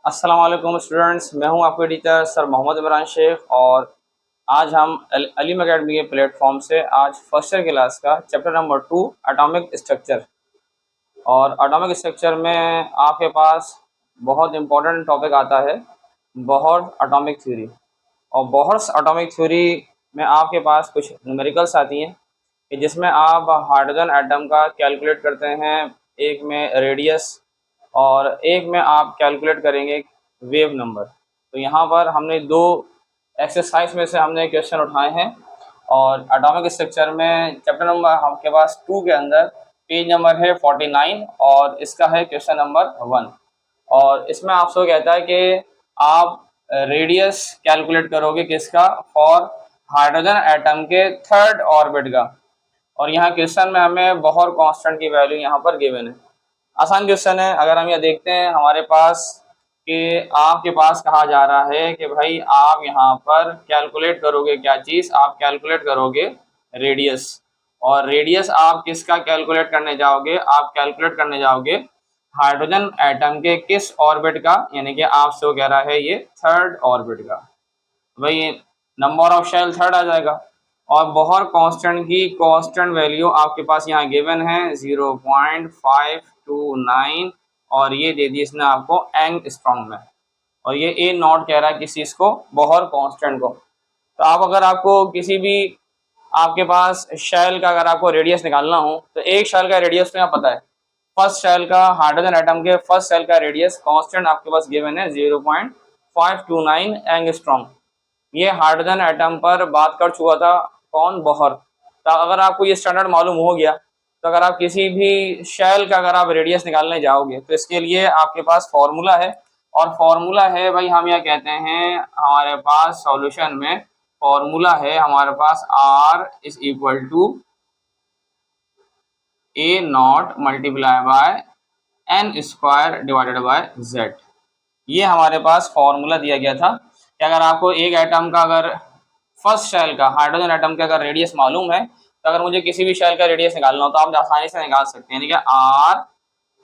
अस्सलाम वालेकुम स्टूडेंट्स, मैं हूं आपके टीचर सर मोहम्मद इमरान शेख। और आज हम अलीम अकेडमी के प्लेटफॉर्म से आज फर्स्ट ईयर क्लास का चैप्टर नंबर 2 एटॉमिक स्ट्रक्चर। और एटॉमिक स्ट्रक्चर में आपके पास बहुत इंपॉर्टेंट टॉपिक आता है बोहर एटॉमिक थ्योरी। और बोहर एटॉमिक थ्योरी में आपके पास कुछ न्यूमेरिकल्स आती हैं कि जिसमें आप हाइड्रोजन एटम का कैलकुलेट करते हैं, एक में रेडियस और एक में आप कैलकुलेट करेंगे वेव नंबर। तो यहाँ पर हमने दो एक्सरसाइज में से हमने क्वेश्चन उठाए हैं। और एटॉमिक स्ट्रक्चर में चैप्टर नंबर आपके पास 2 के अंदर पेज नंबर है 49 और इसका है क्वेश्चन नंबर 1। और इसमें आपसे कहता है कि आप रेडियस कैलकुलेट करोगे किसका, फॉर हाइड्रोजन एटम के थर्ड ऑर्बिट का। और यहाँ क्वेश्चन में हमें बोहर कांस्टेंट की वैल्यू यहाँ पर गिवन है। आसान क्वेश्चन है। अगर हम यह देखते हैं हमारे पास कि आपके पास कहा जा रहा है कि भाई आप यहाँ पर कैलकुलेट करोगे क्या चीज़, आप कैलकुलेट करोगे रेडियस। और रेडियस आप किसका कैलकुलेट करने जाओगे, आप कैलकुलेट करने जाओगे हाइड्रोजन एटम के किस ऑर्बिट का, यानी कि आपसे वो कह रहा है ये थर्ड ऑर्बिट का। भाई नंबर ऑफ शेल थर्ड आ जाएगा। और बोहर कांस्टेंट की कांस्टेंट वैल्यू आपके पास यहाँ गिवन है 0.529 और ये दे दी इसने आपको एंगस्ट्रॉम में। और ये ए नॉट कह रहा है किस चीज़ को, बोहर कांस्टेंट को। तो आप अगर आपको किसी भी आपके पास शेल का अगर आपको रेडियस निकालना हो तो एक शेल का रेडियस तो यहाँ पता है, फर्स्ट शेल का हाइड्रोजन एटम के फर्स्ट शेल का रेडियस कांस्टेंट आपके पास गिवन है 0.529 एंगस्ट्रॉम। ये हाइड्रोजन एटम पर बात कर चुका था कौन, बोहर। तो अगर आपको ये स्टैंडर्ड मालूम हो गया तो अगर आप किसी भी शेल का अगर आप रेडियस निकालने जाओगे तो इसके लिए आपके पास फॉर्मूला है। और फॉर्मूला है भाई, हम यह कहते हैं हमारे पास सॉल्यूशन में फॉर्मूला है हमारे पास R is equal to a naught multiply by n square divided by z. ये हमारे पास फॉर्मूला दिया गया था कि अगर आपको एक एटम का अगर फर्स्ट शेल का हाइड्रोजन एटम का अगर रेडियस मालूम है तो अगर मुझे किसी भी शेल का रेडियस निकालना हो तो आप आसानी से निकाल सकते हैं। यानी कि r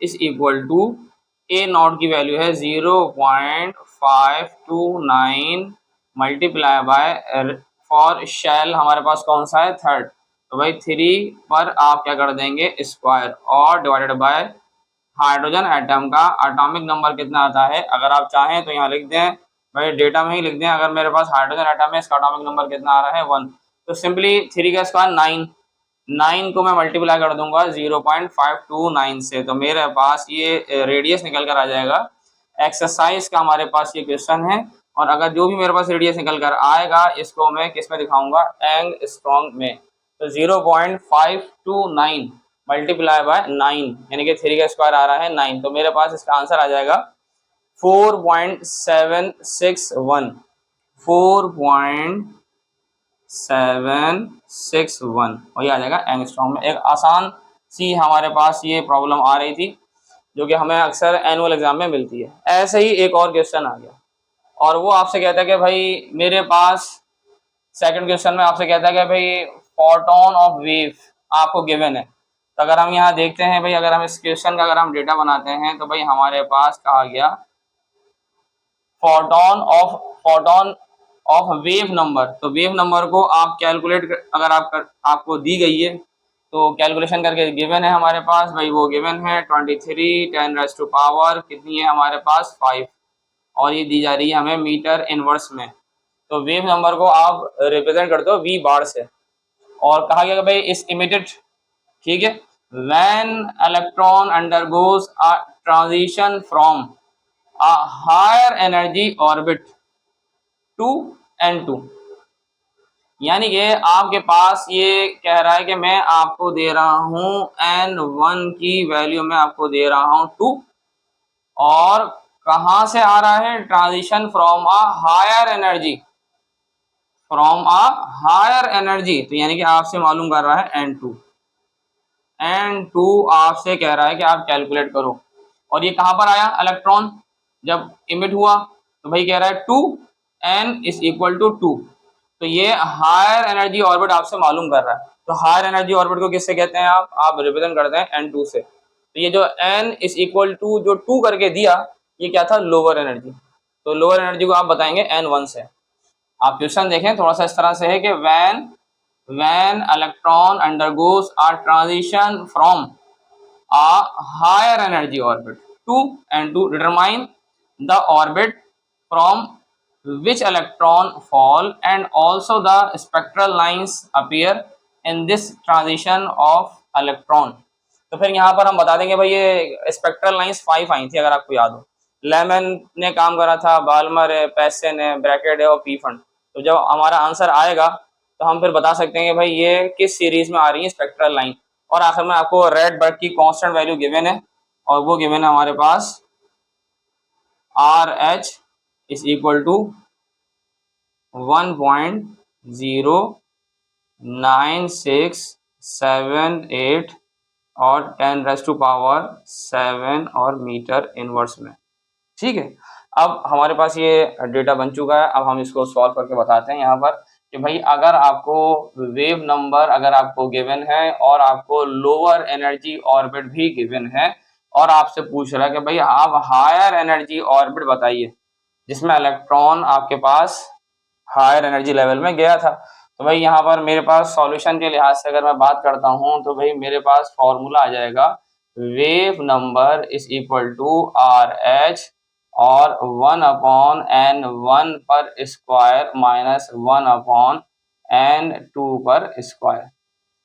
is equal to a naught की वैल्यू है 0.529 मल्टीप्लाई बाय फॉर शेल हमारे पास कौन सा है, थर्ड। तो भाई 3 पर आप क्या कर देंगे स्क्वायर और डिवाइडेड बाय हाइड्रोजन एटम का एटॉमिक नंबर कितना आता है। अगर आप चाहें तो यहाँ लिख दें, भाई डेटा में ही लिख दें, अगर मेरे पास हाइड्रोजन एटम है इसका एटॉमिक नंबर कितना आ रहा है 1। तो सिंपली 3 का स्क्वायर 9, 9 को मैं मल्टीप्लाई कर दूंगा 0.529 से, तो मेरे पास ये रेडियस निकल कर आ जाएगा। एक्सरसाइज का हमारे पास ये क्वेश्चन है। और अगर जो भी मेरे पास रेडियस निकल कर आएगा इसको मैं किस में दिखाऊंगा, एंगस्ट्रॉम में। तो 0.529 मल्टीप्लाई बाय 9 यानी कि 3 का स्क्वायर आ रहा है 9। तो मेरे पास इसका आंसर आ जाएगा 4.761, 4.761 वही आ जाएगा एंगस्ट्रॉम में। एक आसान सी हमारे पास ये प्रॉब्लम आ रही थी जो कि हमें अक्सर एनुअल एग्जाम में मिलती है। ऐसे ही एक और क्वेश्चन आ गया और वो आपसे कहता है कि भाई मेरे पास सेकंड क्वेश्चन में आपसे कहता है कि भाई फोटोन ऑफ वेव आपको गिवन है। तो अगर हम यहाँ देखते हैं भाई, अगर हम इस क्वेश्चन का अगर हम डेटा बनाते हैं तो भाई हमारे पास कहा गया फोटोन ऑफ वेव नंबर। तो वेव नंबर को आप कैलकुलेट अगर आपको दी गई है तो कैलकुलेशन करके गिवन है हमारे पास, भाई वो गिवन है 23 10⁻⁴ कितनी है हमारे पास 5। और ये दी जा रही है हमें मीटर इनवर्स में। तो वेव नंबर को आप रिप्रेजेंट करते हो वी बार से। और कहा गया कि भाई इस इमिटेड, ठीक है, when electron undergoes a transition from a higher energy orbit to n2। यानी कि आपके पास ये कह रहा है कि मैं आपको दे रहा हूं n1 की वैल्यू मैं आपको दे रहा हूं 2। और कहां से आ रहा है, transition from a higher energy, from a higher energy. तो यानी कि आपसे मालूम कर रहा है n2, n2 आपसे कह रहा है कि आप कैलकुलेट करो। और ये कहां पर आया, इलेक्ट्रॉन जब इमिट हुआ तो भाई कह रहा है 2 n इज इक्वल टू 2। तो ये हायर एनर्जी ऑर्बिट आपसे मालूम कर रहा है। तो हायर एनर्जी ऑर्बिट को किससे कहते हैं, आप रिप्रेजेंट करते हैं n2 से। तो ये जो n इज इक्वल टू जो 2 करके दिया ये क्या था, लोअर एनर्जी। तो लोअर एनर्जी को आप बताएंगे n1 से। आप क्वेश्चन देखें थोड़ा सा इस तरह से है कि when electron undergoes a transition from a higher energy orbit to and to determine the orbit from which electron fall and also the spectral lines appear in this transition of electron। तो फिर यहाँ पर हम बता देंगे भाई ये spectral lines 5 आई थी, अगर आपको याद हो। लेमन ने काम करा था, बाल्मर है, पैसन है, ब्रैकेट है और पीफंड। तो जब हमारा आंसर आएगा तो हम फिर बता सकते हैं कि भाई ये किस सीरीज में आ रही है स्पेक्ट्रल लाइन। और आखिर में आपको रेडबर्ग की कांस्टेंट वैल्यू गिवन है, और वो गिवन है हमारे पास RH इज इक्वल टू 1.0967 और 10⁻⁷ और मीटर इनवर्स में। ठीक है, अब हमारे पास ये डेटा बन चुका है। अब हम इसको सॉल्व करके बताते हैं यहाँ पर कि भाई अगर आपको वेव नंबर अगर आपको गिवन है और आपको लोअर एनर्जी ऑर्बिट भी गिवन है और आपसे पूछ रहा है कि भाई आप हायर एनर्जी ऑर्बिट बताइए जिसमें इलेक्ट्रॉन आपके पास हायर एनर्जी लेवल में गया था। तो भाई यहाँ पर मेरे पास सॉल्यूशन के लिहाज से अगर मैं बात करता हूँ तो भाई मेरे पास फॉर्मूला आ जाएगा wave number is equal to RH और 1/n1 पर स्क्वायर माइनस 1/n2 पर स्क्वायर।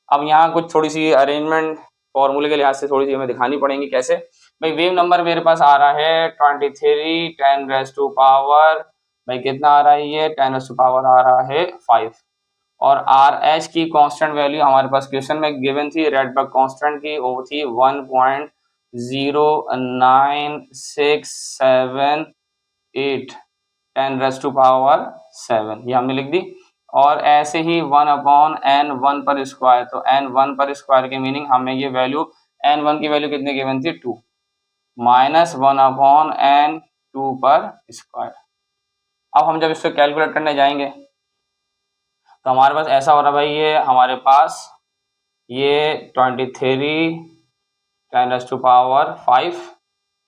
अब यहाँ कुछ थोड़ी सी अरेंजमेंट फॉर्मूले के लिहाज से थोड़ी सी हमें दिखानी पड़ेंगी। कैसे भाई, वेव नंबर मेरे पास आ रहा है 23 10⁻⁴ भाई कितना आ रहा है, ये 10⁻⁴ आ रहा है 5। और RH की कांस्टेंट वैल्यू हमारे पास क्वेश्चन में गिवन थी, रेडबर्ग कांस्टेंट की, वो थी 1.0967 10⁻⁷ ये हमने लिख दी। और ऐसे ही 1/n1 पर स्क्वायर, तो n1 पर स्क्वायर की मीनिंग हमें ये वैल्यू n1 की वैल्यू कितनी गिवन थी 2 माइनस 1/n2 पर स्क्वायर। अब हम जब इसको कैलकुलेट करने जाएंगे तो हमारे पास ऐसा हो रहा है भाई, ये हमारे पास ये 23 10⁻⁵,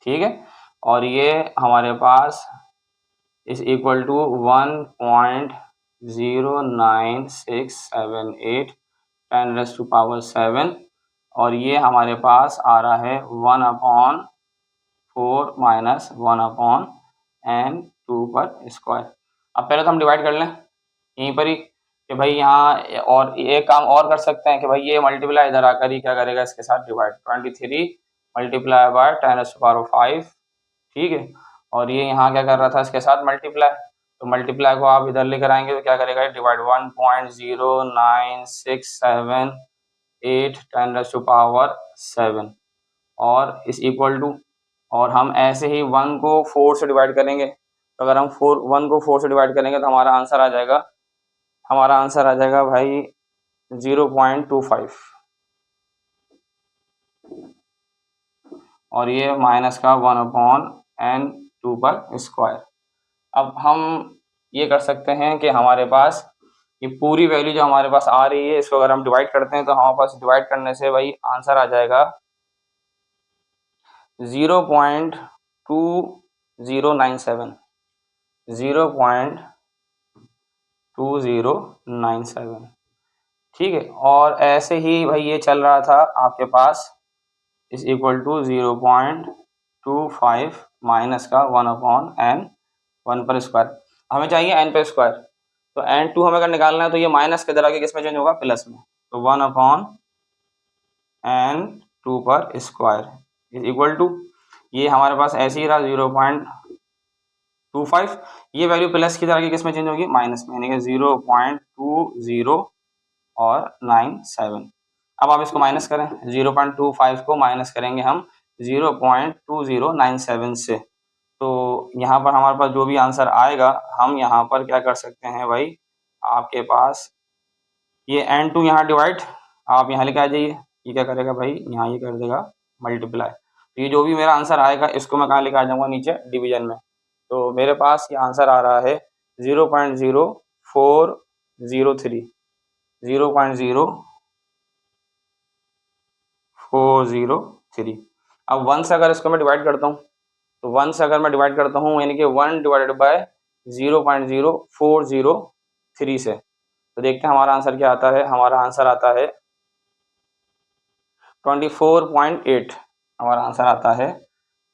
ठीक है, और ये हमारे पास इज इक्वल टू 1.0967 10⁻⁷ और ये हमारे पास आ रहा है 1/4 माइनस 1/n2 पर स्क्वायर। अब पहले तो हम डिवाइड कर लें यहीं पर ही कि भाई यहाँ, और एक काम और कर सकते हैं कि भाई ये मल्टीप्लाई इधर आकर ही क्या करेगा इसके साथ डिवाइड, 23 मल्टीप्लाई बाय 10⁻⁵, ठीक है, और ये यहाँ क्या कर रहा था इसके साथ मल्टीप्लाई, तो मल्टीप्लाई को आप इधर लेकर आएंगे तो क्या करेगा डिवाइड 1.0967 10⁻⁷ और इस इक्वल टू, और हम ऐसे ही 1 को 4 से डिवाइड करेंगे, तो अगर हम 1 को 4 से डिवाइड करेंगे तो हमारा आंसर आ जाएगा भाई 0.25 और ये माइनस का 1/n2 पर स्क्वायर। अब हम ये कर सकते हैं कि हमारे पास ये पूरी वैल्यू जो हमारे पास आ रही है इसको अगर हम डिवाइड करते हैं तो हमारे पास डिवाइड करने से भाई आंसर आ जाएगा 0.2097 ठीक है। और ऐसे ही भाई ये चल रहा था आपके पास इज इक्वल टू 0.25 माइनस का 1/n1 पर स्क्वायर, हमें चाहिए n पर स्क्वायर, तो n2 हमें अगर निकालना है तो ये माइनस के आगे किस में चेंज होगा, प्लस में, तो 1/n2 पर स्क्वायर इज इक्वल टू, ये हमारे पास ऐसे ही रहा 0.25, ये वैल्यू प्लस की तरह किस में चेंज होगी, माइनस में, यानी कि 0.2097। अब आप इसको माइनस करें, 0.25 को माइनस करेंगे हम 0.2097 से, तो यहाँ पर हमारे पास जो भी आंसर आएगा हम यहाँ पर क्या कर सकते हैं भाई, आपके पास ये n2 यहाँ डिवाइड, आप यहाँ लेके आ जाइए, ये क्या करेगा भाई यहाँ ये कर देगा मल्टीप्लाई, तो ये जो भी मेरा आंसर आएगा इसको मैं कहाँ लेके आ जाऊँगा, नीचे डिवीजन में, तो मेरे पास ये आंसर आ रहा है 0.0403। अब 1 से अगर इसको मैं डिवाइड करता हूँ तो 1 से अगर मैं डिवाइड करता हूँ यानी कि 1 डिवाइडेड बाय 0.0403 से, तो देखते हैं हमारा आंसर क्या आता है। हमारा आंसर आता है 24.8 हमारा आंसर आता है।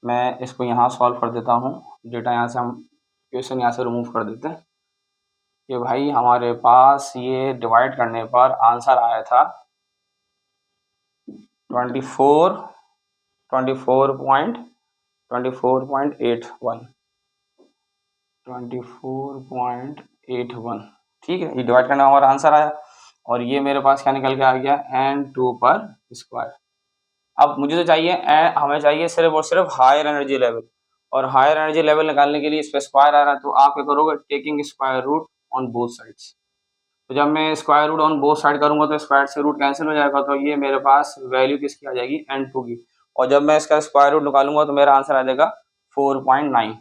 मैं इसको यहाँ सॉल्व कर देता हूँ, डेटा यहाँ से हम क्वेश्चन यहाँ से रिमूव कर देते हैं कि भाई हमारे पास ये डिवाइड करने पर आंसर आया था 24.81 ठीक है, ये डिवाइड करने का हमारा आंसर आया। और ये मेरे पास क्या निकल के आ गया N2 पर स्क्वायर। अब मुझे तो चाहिए हमें चाहिए सिर्फ और सिर्फ हायर एनर्जी लेवल, और हायर एनर्जी लेवल निकालने के लिए इस पर स्क्वायर आ रहा है, तो आप क्या करोगे, taking square root on both sides. तो जब मैं square root on both side करूंगा तो स्क्वायर से रूट कैंसिल हो जाएगा, तो ये मेरे पास वैल्यू किसकी आ जाएगी, N2 की। और जब मैं इसका स्क्वायर रूट निकालूंगा तो मेरा आंसर आ जाएगा 4.9।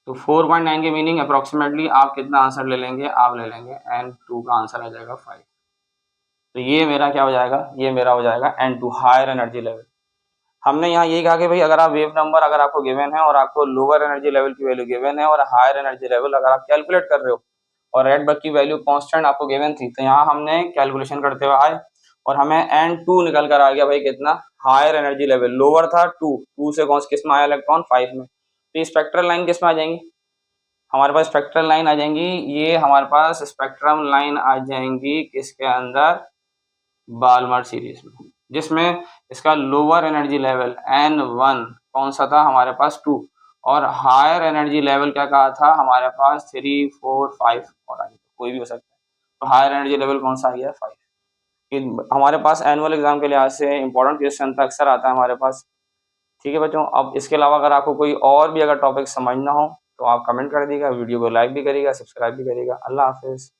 तो 4.9 की मीनिंग अप्रोक्सीमेटली आप कितना आंसर ले लेंगे, आप ले लेंगे N2 का आंसर आ जाएगा 5। तो ये मेरा क्या हो जाएगा, ये मेरा हो जाएगा N2 हायर एनर्जी लेवल। हमने यहाँ यही कहा कि भाई अगर आप वेव नंबर अगर आपको गिवन है और आपको लोअर एनर्जी लेवल की वैल्यू गिवन है और हायर एनर्जी लेवल अगर आप कैलकुलेट कर रहे हो और रेड बग की वैल्यू कांस्टेंट आपको गिवन थी, तो यहाँ हमने कैलकुलेशन करते हुए आए और हमें N2 निकल कर आ गया भाई कितना, हायर एनर्जी लेवल। लोअर था 2 से कौन किस में आया, इलेक्ट्रॉन 5 में। तो ये स्पेक्ट्रल लाइन किस में आ जाएंगी, हमारे पास स्पेक्ट्रल लाइन आ जाएंगी, ये हमारे पास स्पेक्ट्रम लाइन आ जाएंगी किसके अंदर, बाल्मर सीरीज में, जिसमें इसका लोअर एनर्जी लेवल N1 कौन सा था हमारे पास 2, और हायर एनर्जी लेवल क्या कहा था हमारे पास 3, 4, 5 और आगे कोई भी हो सकता है। तो हायर एनर्जी लेवल कौन सा आ गया 5। हमारे पास एनुअल एग्जाम के लिहाज से इंपॉर्टेंट क्वेश्चन था, अक्सर आता है हमारे पास। ठीक है बच्चों, अब इसके अलावा अगर आपको कोई और भी अगर टॉपिक समझना हो तो आप कमेंट कर दीजिएगा, वीडियो को लाइक भी करिएगा, सब्सक्राइब भी करिएगा। अल्लाह हाफिज़।